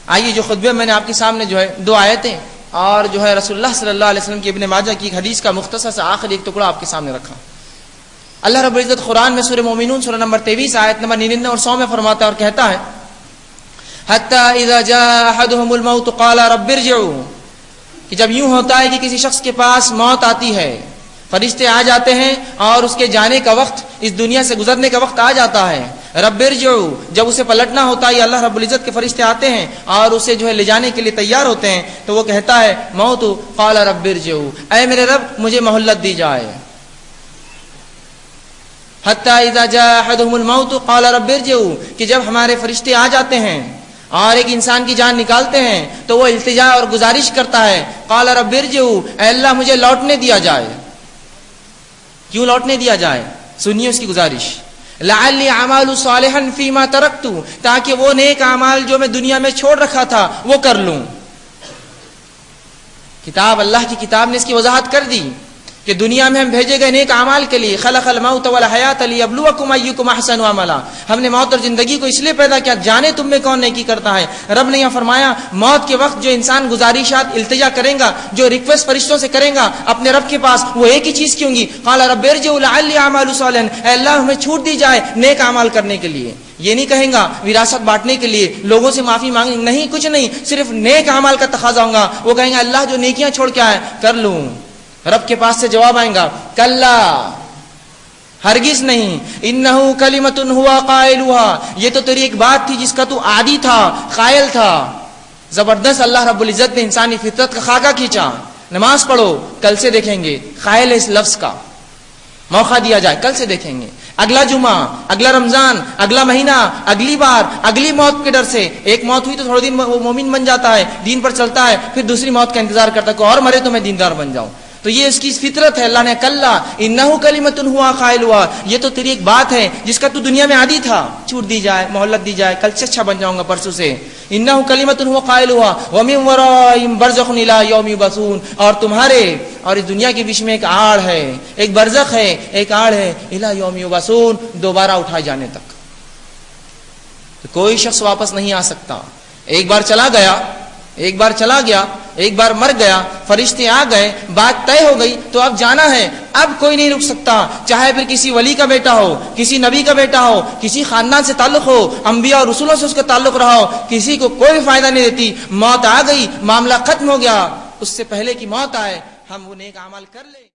آئیے جو خطبے میں نے آپ کے سامنے جو ہے 2 آیتیں اور جو ہے رسول اللہ صلی اللہ علیہ وسلم کی ابن ماجہ کی ایک حدیث کا مختصر سے آخری ایک ٹکڑا آپ کے سامنے رکھا۔ اللہ رب العزت قرآن میں سورہ مومنون سورہ نمبر 23 آیت نمبر 99 اور 100 میں فرماتا ہے اور کہتا ہے حَتَّى إِذَا جَاءَ أَحَدُهُمُ الْمَوْتُ قَالَ رَبِّ ارْجِعُونِ، کہ جب یوں ہوتا ہے کہ کسی شخص کے پاس موت آتی ہے، فرشتے آ جاتے ہیں اور اس کے جانے کا وقت، اس دنیا سے گزرنے کا وقت آ جاتا ہے، رب ارجعوا، جب اسے پلٹنا ہوتا ہے اللہ رب العزت کے فرشتے آتے ہیں اور اسے جو ہے لے جانے کے لیے تیار ہوتے ہیں، تو وہ کہتا ہے موت قال رب ارجعوا، اے میرے رب مجھے مہلت دی جائے۔ حتی اذا جاء احدهم الموت قال رب ارجعوا، کہ جب ہمارے فرشتے آ جاتے ہیں اور ایک انسان کی جان نکالتے ہیں تو وہ التجا اور گزارش کرتا ہے قال رب ارجعوا، اے اللہ مجھے لوٹنے دیا جائے۔ کیوں لوٹنے دیا جائے؟ سنیے اس کی گزارش، لعلی اعمال صالحا فیما ترکت، تاکہ وہ نیک اعمال جو میں دنیا میں چھوڑ رکھا تھا وہ کر لوں۔ کتاب اللہ کی کتاب نے اس کی وضاحت کر دی کہ دنیا میں ہم بھیجے گئے نیک اعمال کے لیے، خلق الموت والحیات لیبلوکم ایکم احسن عملا، ہم نے موت اور زندگی کو اس لیے پیدا کیا جانے تم میں کون نیکی کرتا ہے۔ رب نے یہ فرمایا موت کے وقت جو انسان گزارشات التجا کرے گا، جو ریکویسٹ فرشتوں سے کرے گا اپنے رب کے پاس، وہ ایک ہی چیز کی ہوں گی، قال رب ارجعوا لعلی اعمال صالحا، اے اللہ ہمیں چھوٹ دی جائے نیک اعمال کرنے کے لیے۔ یہ نہیں کہیں گا وراثت بانٹنے کے لیے، لوگوں سے معافی مانگنے، نہیں، کچھ نہیں، صرف نیک اعمال کا تقاضا ہوگا۔ وہ کہیں گے اللہ جو نیکیاں چھوڑ کے آئے کر لوں۔ رب کے پاس سے جواب آئے گا کلا، ہرگز نہیں، انہو کلمۃ ہوا قائلھا، یہ تو تیری ایک بات تھی جس کا تو عادی تھا، قائل تھا۔ زبردست اللہ رب العزت نے انسانی فطرت کا خاکہ کھینچا۔ نماز پڑھو، کل سے دیکھیں گے، قائل ہے اس لفظ کا، موقع دیا جائے کل سے دیکھیں گے، اگلا جمعہ، اگلا رمضان، اگلا مہینہ، اگلی بار، اگلی موت کے ڈر سے، ایک موت ہوئی تو تھوڑے دن وہ مومن بن جاتا ہے، دین پر چلتا ہے، پھر دوسری موت کا انتظار کرتا ہے، کوئی اور مرے تو میں دیندار بن جاؤں۔ تو یہ اس کی فطرت ہے۔ اللہ نے کلا انہو کلمۃ ہوا قائلھا، یہ تو تیری ایک بات ہے جس کا تو دنیا میں عادی تھا، چھوٹ دی جائے، مہلت دی جائے، کل سے اچھا بن جاؤں گا پرسوں سے۔ انہو کلمۃ ہوا قائلھا ومن ورائہم برزخ الی یوم یبعثون، اور تمہارے اور اس دنیا کے بیچ میں ایک آڑ ہے، ایک برزخ ہے، ایک آڑ ہے، الی یوم یبعثون، دوبارہ اٹھائے جانے تک۔ تو کوئی شخص واپس نہیں آ سکتا۔ ایک بار چلا گیا، ایک بار چلا گیا، ایک بار مر گیا، فرشتے آ گئے، بات طے ہو گئی تو اب جانا ہے، اب کوئی نہیں رک سکتا، چاہے پھر کسی ولی کا بیٹا ہو، کسی نبی کا بیٹا ہو، کسی خاندان سے تعلق ہو، انبیاء اور رسولوں سے اس کا تعلق رہا ہو، کسی کو کوئی فائدہ نہیں دیتی۔ موت آ گئی، معاملہ ختم ہو گیا، اس سے پہلے کہ موت آئے ہم وہ نیک اعمال کر لیں۔